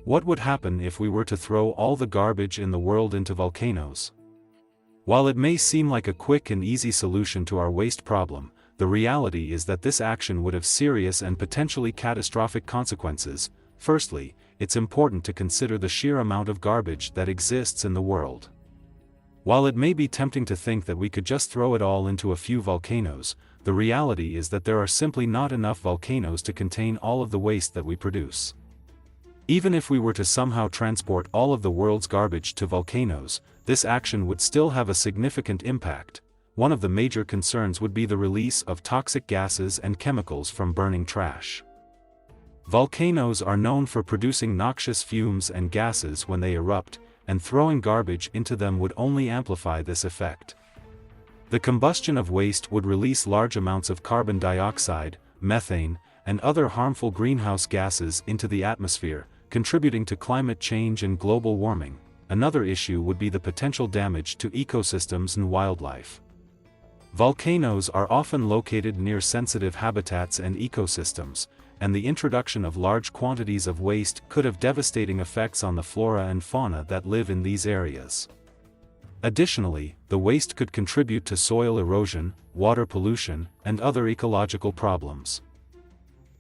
What would happen if we were to throw all the garbage in the world into volcanoes? While it may seem like a quick and easy solution to our waste problem, the reality is that this action would have serious and potentially catastrophic consequences. Firstly, it's important to consider the sheer amount of garbage that exists in the world. While it may be tempting to think that we could just throw it all into a few volcanoes, the reality is that there are simply not enough volcanoes to contain all of the waste that we produce. Even if we were to somehow transport all of the world's garbage to volcanoes, this action would still have a significant impact. One of the major concerns would be the release of toxic gases and chemicals from burning trash. Volcanoes are known for producing noxious fumes and gases when they erupt, and throwing garbage into them would only amplify this effect. The combustion of waste would release large amounts of carbon dioxide, methane, and other harmful greenhouse gases into the atmosphere, contributing to climate change and global warming. Another issue would be the potential damage to ecosystems and wildlife. Volcanoes are often located near sensitive habitats and ecosystems, and the introduction of large quantities of waste could have devastating effects on the flora and fauna that live in these areas. Additionally, the waste could contribute to soil erosion, water pollution, and other ecological problems.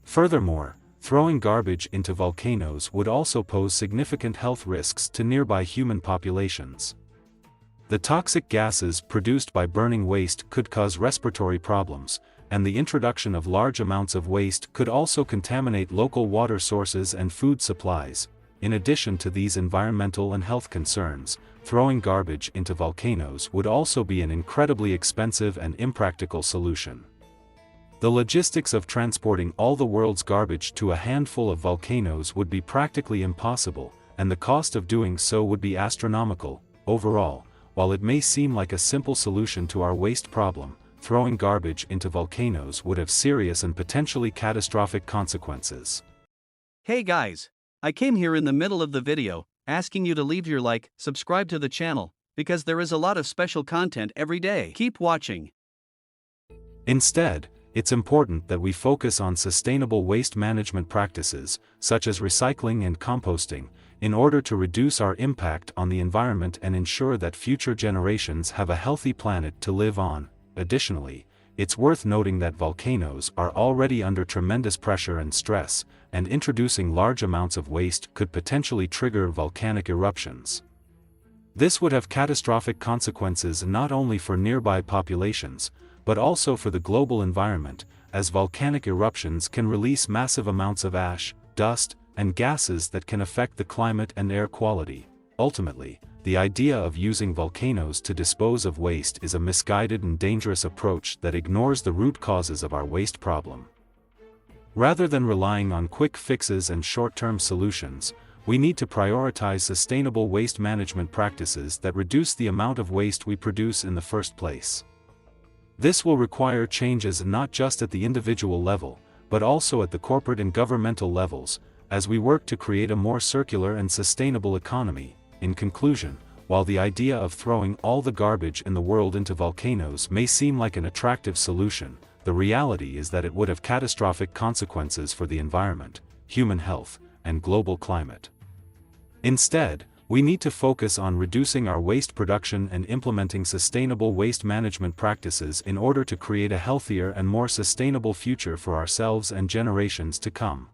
Furthermore, throwing garbage into volcanoes would also pose significant health risks to nearby human populations. The toxic gases produced by burning waste could cause respiratory problems, and the introduction of large amounts of waste could also contaminate local water sources and food supplies. In addition to these environmental and health concerns, throwing garbage into volcanoes would also be an incredibly expensive and impractical solution. The logistics of transporting all the world's garbage to a handful of volcanoes would be practically impossible, and the cost of doing so would be astronomical. Overall, while it may seem like a simple solution to our waste problem, throwing garbage into volcanoes would have serious and potentially catastrophic consequences. Hey guys! I came here in the middle of the video, asking you to leave your like, subscribe to the channel, because there is a lot of special content every day. Keep watching. Instead, it's important that we focus on sustainable waste management practices, such as recycling and composting, in order to reduce our impact on the environment and ensure that future generations have a healthy planet to live on. Additionally, it's worth noting that volcanoes are already under tremendous pressure and stress, and introducing large amounts of waste could potentially trigger volcanic eruptions. This would have catastrophic consequences not only for nearby populations, but also for the global environment, as volcanic eruptions can release massive amounts of ash, dust, and gases that can affect the climate and air quality. Ultimately, the idea of using volcanoes to dispose of waste is a misguided and dangerous approach that ignores the root causes of our waste problem. Rather than relying on quick fixes and short-term solutions, we need to prioritize sustainable waste management practices that reduce the amount of waste we produce in the first place. This will require changes not just at the individual level, but also at the corporate and governmental levels, as we work to create a more circular and sustainable economy. In conclusion, while the idea of throwing all the garbage in the world into volcanoes may seem like an attractive solution, the reality is that it would have catastrophic consequences for the environment, human health, and global climate. Instead, we need to focus on reducing our waste production and implementing sustainable waste management practices in order to create a healthier and more sustainable future for ourselves and generations to come.